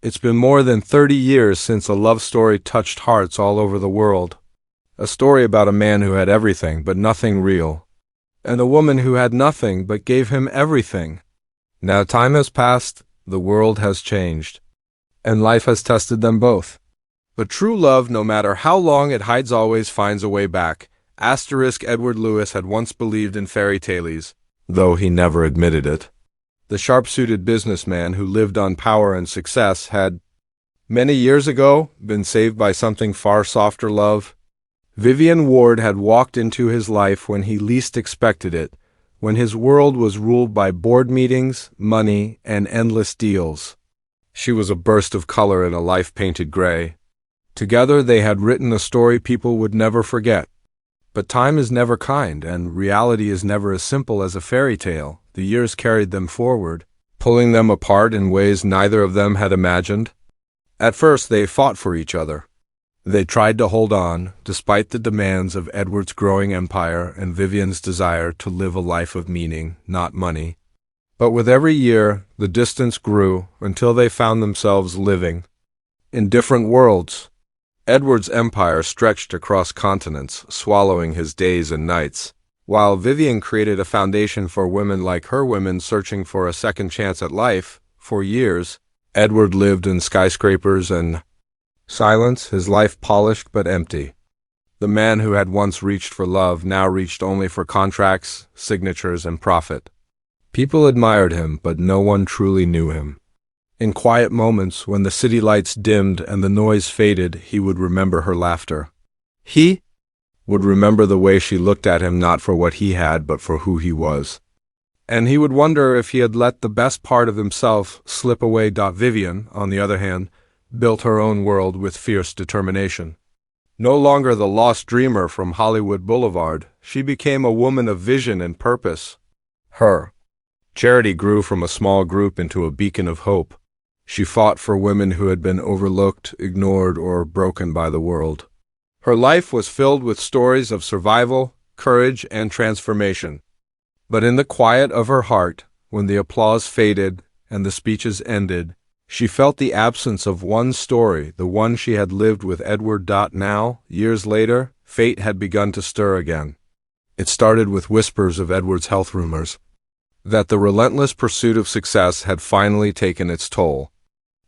It's been more than 30 years since a love story touched hearts all over the world. A story about a man who had everything but nothing real, and a woman who had nothing but gave him everything. Now time has passed, the world has changed, and life has tested them both. But true love, no matter how long it hides, always finds a way back. Edward Lewis had once believed in fairy tales, though he never admitted it. The sharp-suited businessman who lived on power and success had, many years ago, been saved by something far softer love. Vivian Ward had walked into his life when he least expected it, when his world was ruled by board meetings, money, and endless deals. She was a burst of color in a life painted gray. Together they had written a story people would never forget. But time is never kind, and reality is never as simple as a fairy tale. The years carried them forward, pulling them apart in ways neither of them had imagined. At first they fought for each other. They tried to hold on, despite the demands of Edward's growing empire and Vivian's desire to live a life of meaning, not money. But with every year, the distance grew until they found themselves living in different worlds. Edward's empire stretched across continents, swallowing his days and nights, while Vivian created a foundation for women like her women searching for a second chance at life. For years, Edward lived in skyscrapers and silence, his life polished but empty. The man who had once reached for love now reached only for contracts, signatures, and profit. People admired him, but no one truly knew him. In quiet moments, when the city lights dimmed and the noise faded, he would remember her laughter. He would remember the way she looked at him, not for what he had, but for who he was. And he would wonder if he had let the best part of himself slip away. Vivian, on the other hand, built her own world with fierce determination. No longer the lost dreamer from Hollywood Boulevard, she became a woman of vision and purpose. Her charity grew from a small group into a beacon of hope. She fought for women who had been overlooked, ignored, or broken by the world. Her life was filled with stories of survival, courage, and transformation. But in the quiet of her heart, when the applause faded and the speeches ended, she felt the absence of one story, the one she had lived with Edward. Now, years later, fate had begun to stir again. It started with whispers of Edward's health rumors, that the relentless pursuit of success had finally taken its toll.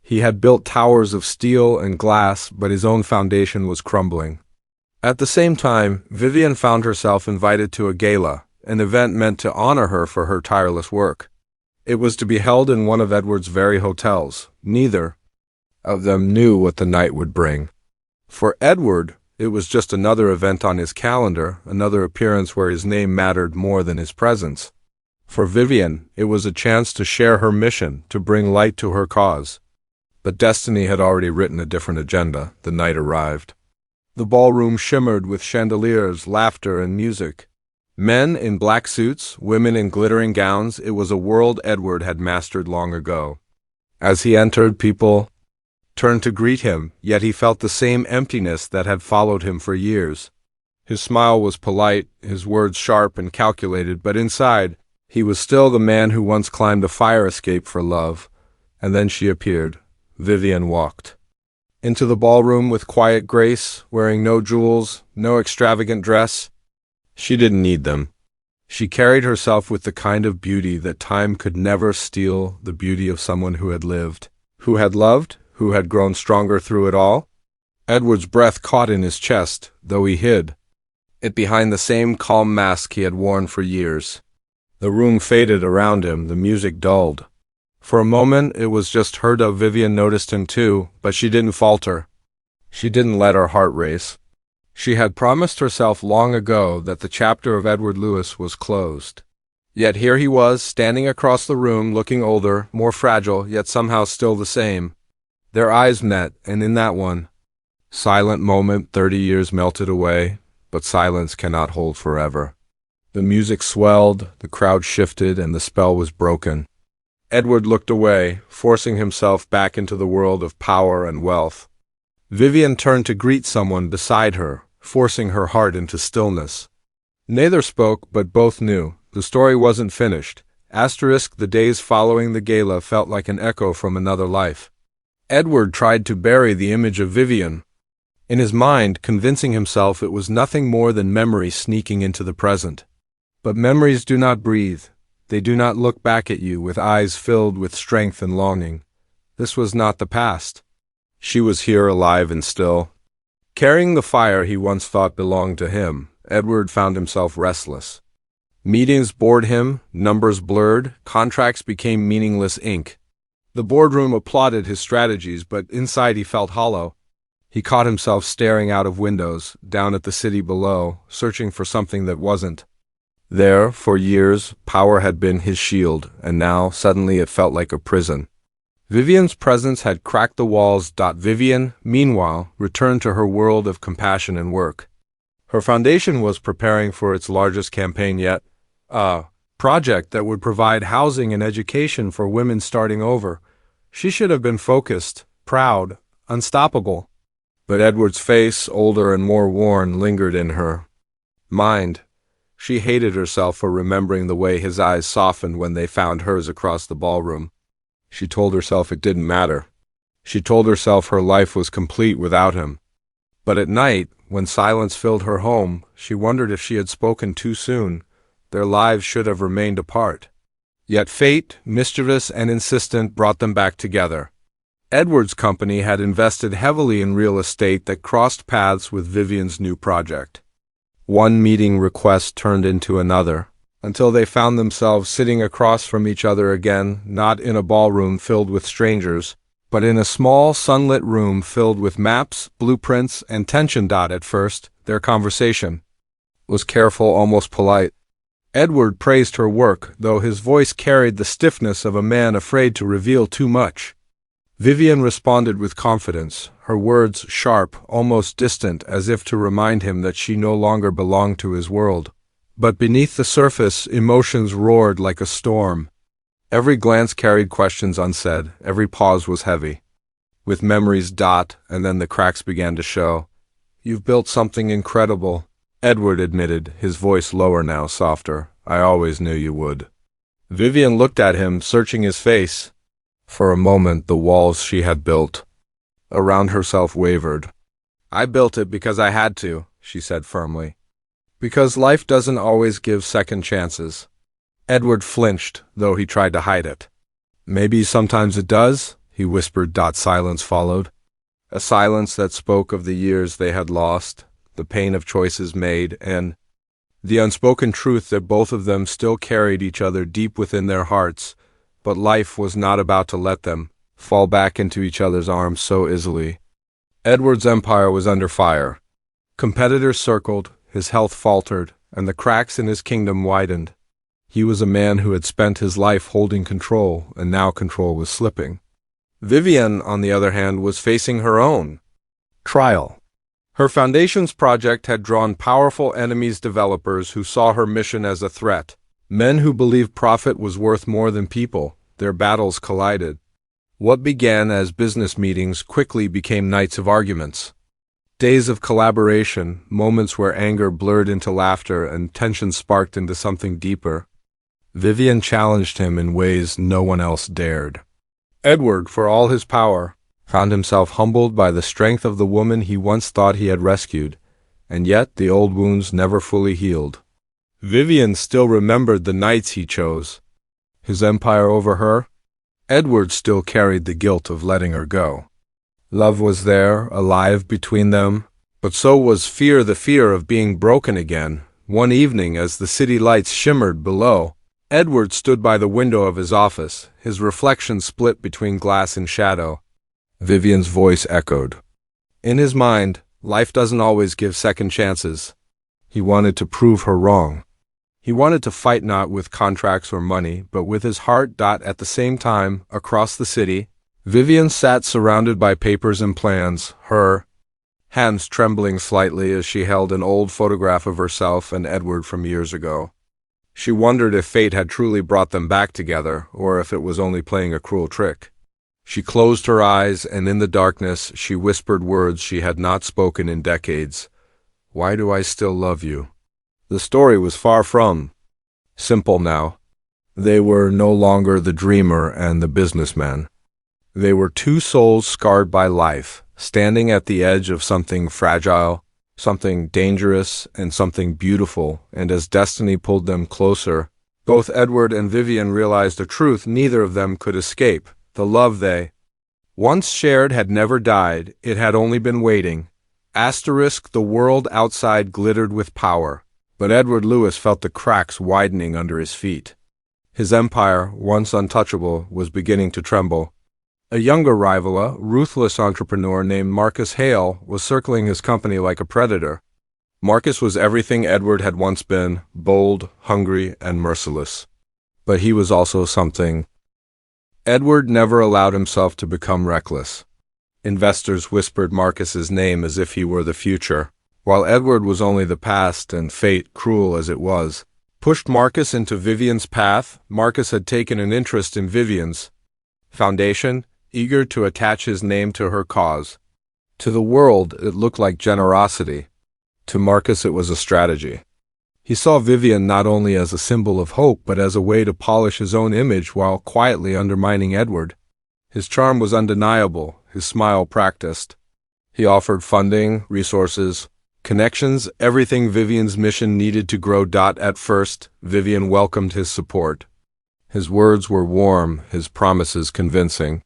He had built towers of steel and glass, but his own foundation was crumbling. At the same time, Vivian found herself invited to a gala, an event meant to honor her for her tireless work. It was to be held in one of Edward's very hotels. Neither of them knew what the night would bring. For Edward, it was just another event on his calendar, another appearance where his name mattered more than his presence. For Vivian, it was a chance to share her mission, to bring light to her cause. But destiny had already written a different agenda. The night arrived. The ballroom shimmered with chandeliers, laughter, and music. Men in black suits, women in glittering gowns. It was a world Edward had mastered long ago. As he entered, people turned to greet him, yet he felt the same emptiness that had followed him for years. His smile was polite, his words sharp and calculated, but inside, he was still the man who once climbed a fire escape for love. And then she appeared. Vivian walked into the ballroom with quiet grace, wearing no jewels, no extravagant dress. She didn't need them. She carried herself with the kind of beauty that time could never steal, the beauty of someone who had lived, who had loved, who had grown stronger through it all. Edward's breath caught in his chest, though he hid it behind the same calm mask he had worn for years. The room faded around him, the music dulled. For a moment, it was just her. Vivian noticed him too, but she didn't falter. She didn't let her heart race. She had promised herself long ago that the chapter of Edward Lewis was closed. Yet here he was, standing across the room, looking older, more fragile, yet somehow still the same. Their eyes met, and in that one silent moment, 30 years melted away, but silence cannot hold forever. The music swelled, the crowd shifted, and the spell was broken. Edward looked away, forcing himself back into the world of power and wealth. Vivian turned to greet someone beside her, forcing her heart into stillness. Neither spoke, but both knew. The story wasn't finished. The days following the gala felt like an echo from another life. Edward tried to bury the image of Vivian in his mind, convincing himself it was nothing more than memory sneaking into the present. But memories do not breathe. They do not look back at you with eyes filled with strength and longing. This was not the past. She was here, alive and still. Carrying the fire he once thought belonged to him, Edward found himself restless. Meetings bored him, numbers blurred, contracts became meaningless ink. The boardroom applauded his strategies, but inside he felt hollow. He caught himself staring out of windows, down at the city below, searching for something that wasn't. There, for years, power had been his shield, and now, suddenly, it felt like a prison. Vivian's presence had cracked the walls. Vivian, meanwhile, returned to her world of compassion and work. Her foundation was preparing for its largest campaign yet, a project that would provide housing and education for women starting over. She should have been focused, proud, unstoppable. But Edward's face, older and more worn, lingered in her mind. She hated herself for remembering the way his eyes softened when they found hers across the ballroom. She told herself it didn't matter. She told herself her life was complete without him. But at night, when silence filled her home, she wondered if she had spoken too soon. Their lives should have remained apart. Yet fate, mischievous and insistent, brought them back together. Edward's company had invested heavily in real estate that crossed paths with Vivian's new project. One meeting request turned into another, until they found themselves sitting across from each other again, not in a ballroom filled with strangers, but in a small, sunlit room filled with maps, blueprints, and tension. At first, their conversation was careful, almost polite. Edward praised her work, though his voice carried the stiffness of a man afraid to reveal too much. Vivian responded with confidence, her words sharp, almost distant, as if to remind him that she no longer belonged to his world. But beneath the surface, emotions roared like a storm. Every glance carried questions unsaid, every pause was heavy. With memories. And then the cracks began to show. "You've built something incredible," Edward admitted, his voice lower now, softer. "I always knew you would." Vivian looked at him, searching his face. For a moment, the walls she had built around herself wavered. "I built it because I had to," she said firmly. "Because life doesn't always give second chances." Edward flinched, though he tried to hide it. "Maybe sometimes it does," he whispered. Silence followed. A silence that spoke of the years they had lost, the pain of choices made, and the unspoken truth that both of them still carried each other deep within their hearts, but life was not about to let them fall back into each other's arms so easily. Edward's empire was under fire. Competitors circled, his health faltered, and the cracks in his kingdom widened. He was a man who had spent his life holding control, and now control was slipping. Vivian, on the other hand, was facing her own trial. Her foundation's project had drawn powerful enemies, developers who saw her mission as a threat. Men who believed profit was worth more than people. Their battles collided. What began as business meetings quickly became nights of arguments. Days of collaboration, moments where anger blurred into laughter and tension sparked into something deeper. Vivian challenged him in ways no one else dared. Edward, for all his power, found himself humbled by the strength of the woman he once thought he had rescued, and yet the old wounds never fully healed. Vivian still remembered the nights he chose. His empire over her? Edward still carried the guilt of letting her go. Love was there, alive between them, but so was fear, the fear of being broken again. One evening, as the city lights shimmered below, Edward stood by the window of his office, his reflection split between glass and shadow. Vivian's voice echoed. In his mind, life doesn't always give second chances. He wanted to prove her wrong. He wanted to fight not with contracts or money, but with his heart. At the same time, across the city, Vivian sat surrounded by papers and plans, her hands trembling slightly as she held an old photograph of herself and Edward from years ago. She wondered if fate had truly brought them back together, or if it was only playing a cruel trick. She closed her eyes, and in the darkness she whispered words she had not spoken in decades. "Why do I still love you?" The story was far from simple now. They were no longer the dreamer and the businessman. They were two souls scarred by life, standing at the edge of something fragile, something dangerous, and something beautiful, and as destiny pulled them closer, both Edward and Vivian realized a truth neither of them could escape. The love they once shared had never died, it had only been waiting. The world outside glittered with power, but Edward Lewis felt the cracks widening under his feet. His empire, once untouchable, was beginning to tremble. A younger rival, a ruthless entrepreneur named Marcus Hale, was circling his company like a predator. Marcus was everything Edward had once been, bold, hungry, and merciless. But he was also something. Edward never allowed himself to become reckless. Investors whispered Marcus's name as if he were the future, while Edward was only the past, and fate, cruel as it was, pushed Marcus into Vivian's path. Marcus had taken an interest in Vivian's foundation, eager to attach his name to her cause. To the world, it looked like generosity. To Marcus, it was a strategy. He saw Vivian not only as a symbol of hope, but as a way to polish his own image while quietly undermining Edward. His charm was undeniable, his smile practiced. He offered funding, resources, connections, everything Vivian's mission needed to grow. At first, Vivian welcomed his support. His words were warm, his promises convincing.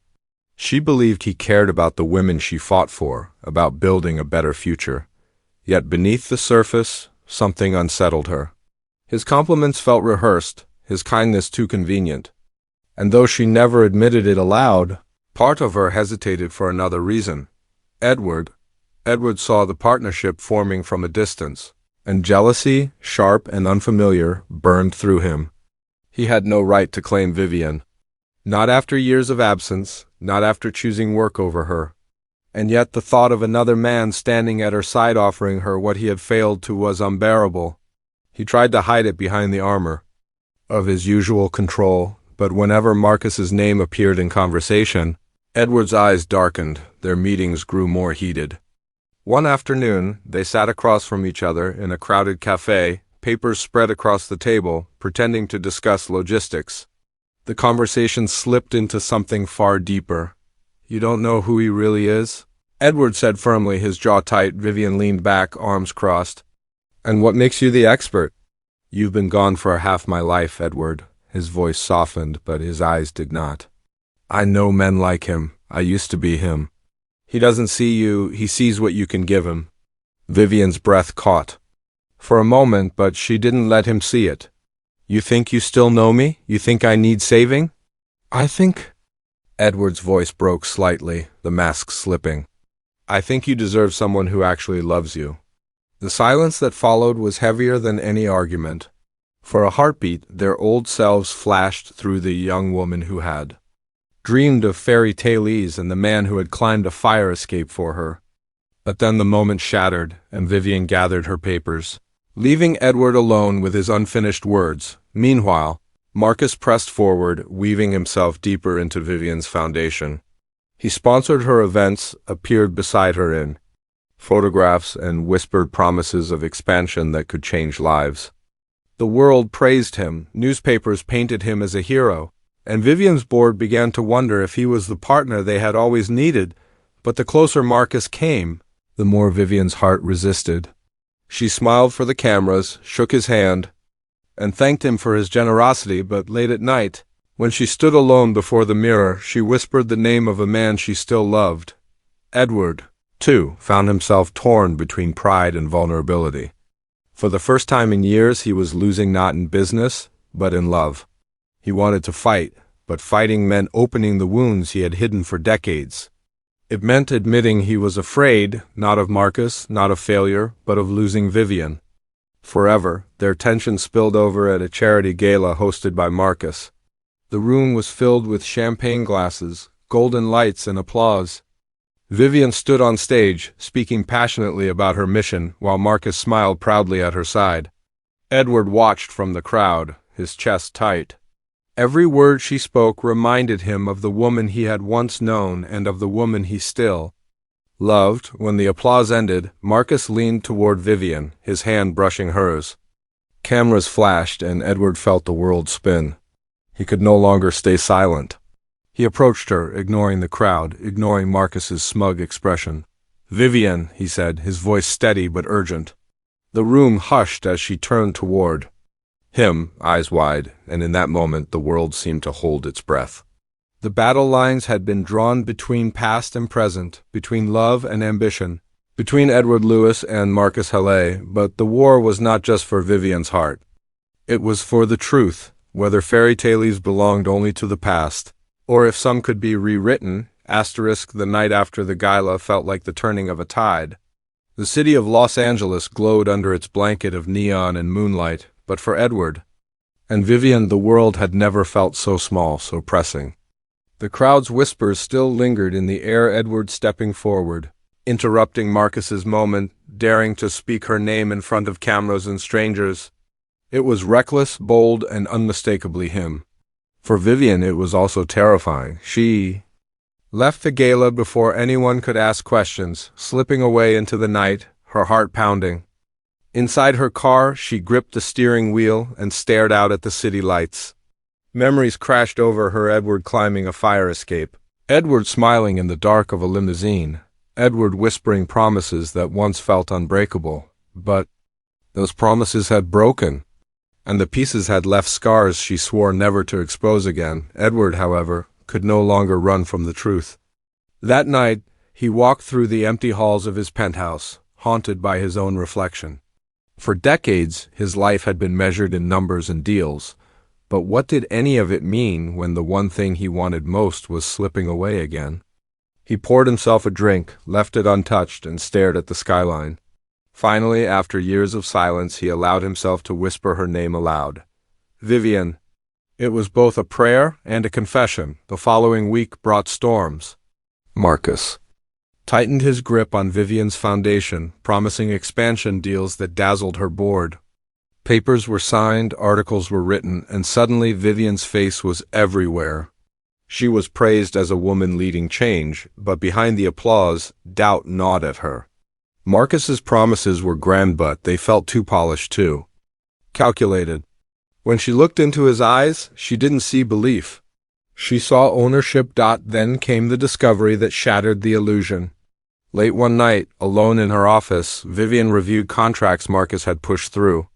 She believed he cared about the women she fought for, about building a better future. Yet beneath the surface, something unsettled her. His compliments felt rehearsed, his kindness too convenient. And though she never admitted it aloud, part of her hesitated for another reason. Edward saw the partnership forming from a distance, and jealousy, sharp and unfamiliar, burned through him. He had no right to claim Vivian. Not after years of absence, not after choosing work over her. And yet the thought of another man standing at her side offering her what he had failed to was unbearable. He tried to hide it behind the armor of his usual control, but whenever Marcus's name appeared in conversation, Edward's eyes darkened, their meetings grew more heated. One afternoon, they sat across from each other in a crowded cafe, papers spread across the table, pretending to discuss logistics. The conversation slipped into something far deeper. "You don't know who he really is?" Edward said firmly, his jaw tight. Vivian leaned back, arms crossed. "And what makes you the expert?" "You've been gone for half my life, Edward." His voice softened, but his eyes did not. "I know men like him. I used to be him. He doesn't see you, he sees what you can give him." Vivian's breath caught. For a moment, but she didn't let him see it. "You think you still know me? You think I need saving?" "I think—" Edward's voice broke slightly, the mask slipping. "I think you deserve someone who actually loves you." The silence that followed was heavier than any argument. For a heartbeat, their old selves flashed through the young woman who had dreamed of fairy tales and the man who had climbed a fire escape for her. But then the moment shattered, and Vivian gathered her papers, leaving Edward alone with his unfinished words. Meanwhile, Marcus pressed forward, weaving himself deeper into Vivian's foundation. He sponsored her events, appeared beside her in photographs, and whispered promises of expansion that could change lives. The world praised him, newspapers painted him as a hero, and Vivian's board began to wonder if he was the partner they had always needed. But the closer Marcus came, the more Vivian's heart resisted. She smiled for the cameras, shook his hand, and thanked him for his generosity, but late at night, when she stood alone before the mirror, she whispered the name of a man she still loved. Edward, too, found himself torn between pride and vulnerability. For the first time in years, he was losing not in business, but in love. He wanted to fight, but fighting meant opening the wounds he had hidden for decades. It meant admitting he was afraid, not of Marcus, not of failure, but of losing Vivian. Forever, their tension spilled over at a charity gala hosted by Marcus. The room was filled with champagne glasses, golden lights, and applause. Vivian stood on stage, speaking passionately about her mission, while Marcus smiled proudly at her side. Edward watched from the crowd, his chest tight. Every word she spoke reminded him of the woman he had once known and of the woman he still loved. When the applause ended, Marcus leaned toward Vivian, his hand brushing hers. Cameras flashed, and Edward felt the world spin. He could no longer stay silent. He approached her, ignoring the crowd, ignoring Marcus's smug expression. "Vivian," he said, his voice steady but urgent. The room hushed as she turned toward him, eyes wide, and in that moment the world seemed to hold its breath. The battle lines had been drawn between past and present, between love and ambition, between Edward Lewis and Marcus Halle, but the war was not just for Vivian's heart. It was for the truth, whether fairy tales belonged only to the past, or if some could be rewritten. The night after the gala felt like the turning of a tide. The city of Los Angeles glowed under its blanket of neon and moonlight, but for Edward and Vivian the world had never felt so small, so pressing. The crowd's whispers still lingered in the air. Edward stepping forward, interrupting Marcus's moment, daring to speak her name in front of cameras and strangers. It was reckless, bold, and unmistakably him. For Vivian it was also terrifying. She left the gala before anyone could ask questions, slipping away into the night, her heart pounding. Inside her car, she gripped the steering wheel and stared out at the city lights. Memories crashed over her: Edward climbing a fire escape, Edward smiling in the dark of a limousine, Edward whispering promises that once felt unbreakable, but those promises had broken, and the pieces had left scars she swore never to expose again. Edward, however, could no longer run from the truth. That night, he walked through the empty halls of his penthouse, haunted by his own reflection. For decades, his life had been measured in numbers and deals, but what did any of it mean when the one thing he wanted most was slipping away again? He poured himself a drink, left it untouched, and stared at the skyline. Finally, after years of silence, he allowed himself to whisper her name aloud. Vivian. It was both a prayer and a confession. The following week brought storms. Marcus tightened his grip on Vivian's foundation, promising expansion deals that dazzled her board. Papers were signed, articles were written, and suddenly Vivian's face was everywhere. She was praised as a woman leading change, but behind the applause, doubt gnawed at her. Marcus's promises were grand, but they felt too polished too. Calculated. When she looked into his eyes, she didn't see belief. She saw ownership. Then came the discovery that shattered the illusion. Late one night, alone in her office, Vivian reviewed contracts Marcus had pushed through.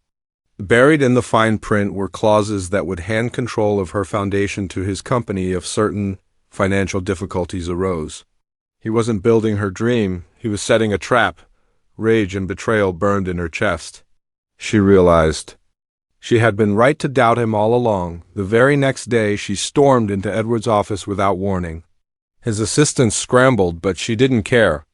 Buried in the fine print were clauses that would hand control of her foundation to his company if certain financial difficulties arose. He wasn't building her dream, he was setting a trap. Rage and betrayal burned in her chest. She realized she had been right to doubt him all along. The very next day, she stormed into Edward's office without warning. His assistants scrambled, but she didn't care.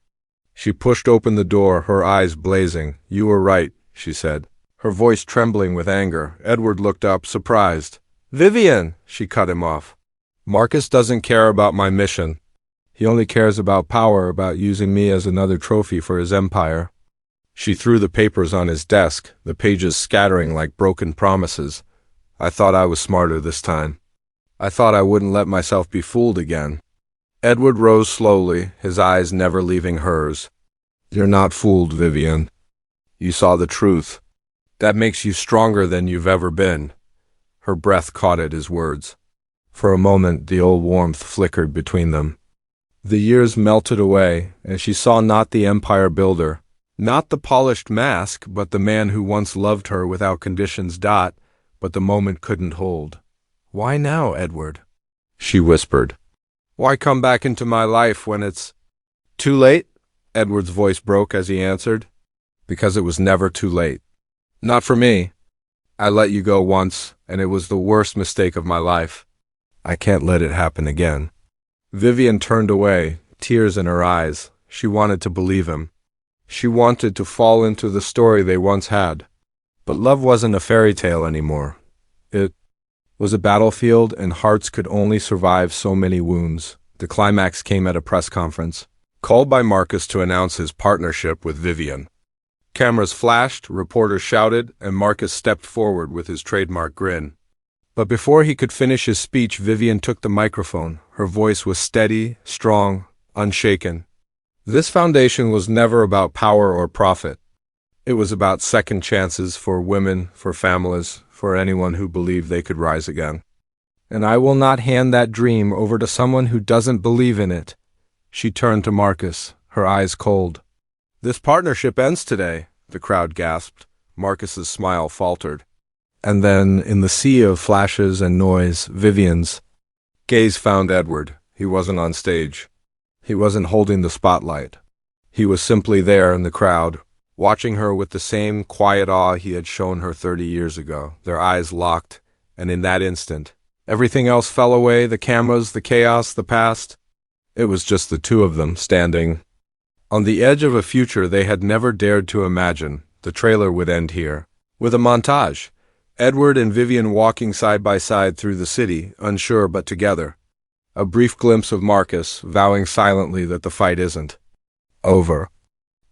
She pushed open the door, her eyes blazing. "You were right," she said, her voice trembling with anger. Edward looked up, surprised. "Vivian!" She cut him off. "Marcus doesn't care about my mission. He only cares about power, about using me as another trophy for his empire." She threw the papers on his desk, the pages scattering like broken promises. "I thought I was smarter this time. I thought I wouldn't let myself be fooled again." Edward rose slowly, his eyes never leaving hers. "You're not fooled, Vivian. You saw the truth. That makes you stronger than you've ever been." Her breath caught at his words. For a moment, the old warmth flickered between them. The years melted away, and she saw not the empire builder, not the polished mask, but the man who once loved her without conditions. But the moment couldn't hold. "Why now, Edward?" she whispered. "Why come back into my life when it's too late?" Edward's voice broke as he answered. "Because it was never too late. Not for me. I let you go once, and it was the worst mistake of my life. I can't let it happen again." Vivian turned away, tears in her eyes. She wanted to believe him. She wanted to fall into the story they once had. But love wasn't a fairy tale anymore. It was a battlefield, and hearts could only survive so many wounds. The climax came at a press conference, called by Marcus to announce his partnership with Vivian. Cameras flashed, reporters shouted, and Marcus stepped forward with his trademark grin. But before he could finish his speech, Vivian took the microphone. Her voice was steady, strong, unshaken. This foundation was never about power or profit. It was about second chances for women, for families, for anyone who believed they could rise again. And I will not hand that dream over to someone who doesn't believe in it. She turned to Marcus, her eyes cold. This partnership ends today, the crowd gasped. Marcus's smile faltered. And then, in the sea of flashes and noise, Vivian's gaze found Edward. He wasn't on stage. He wasn't holding the spotlight. He was simply there in the crowd, watching her with the same quiet awe he had shown her 30 years ago. Their eyes locked, and in that instant, everything else fell away, the cameras, the chaos, the past. It was just the two of them, standing on the edge of a future they had never dared to imagine. The trailer would end here, with a montage. Edward and Vivian walking side by side through the city, unsure but together. A brief glimpse of Marcus, vowing silently that the fight isn't over.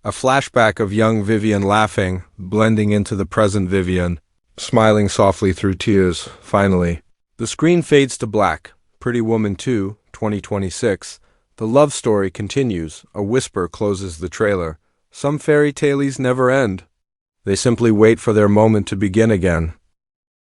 A flashback of young Vivian laughing, blending into the present Vivian, smiling softly through tears. Finally, the screen fades to black. Pretty Woman 2, 2026. The love story continues. A whisper closes the trailer. Some fairy tales never end. They simply wait for their moment to begin again.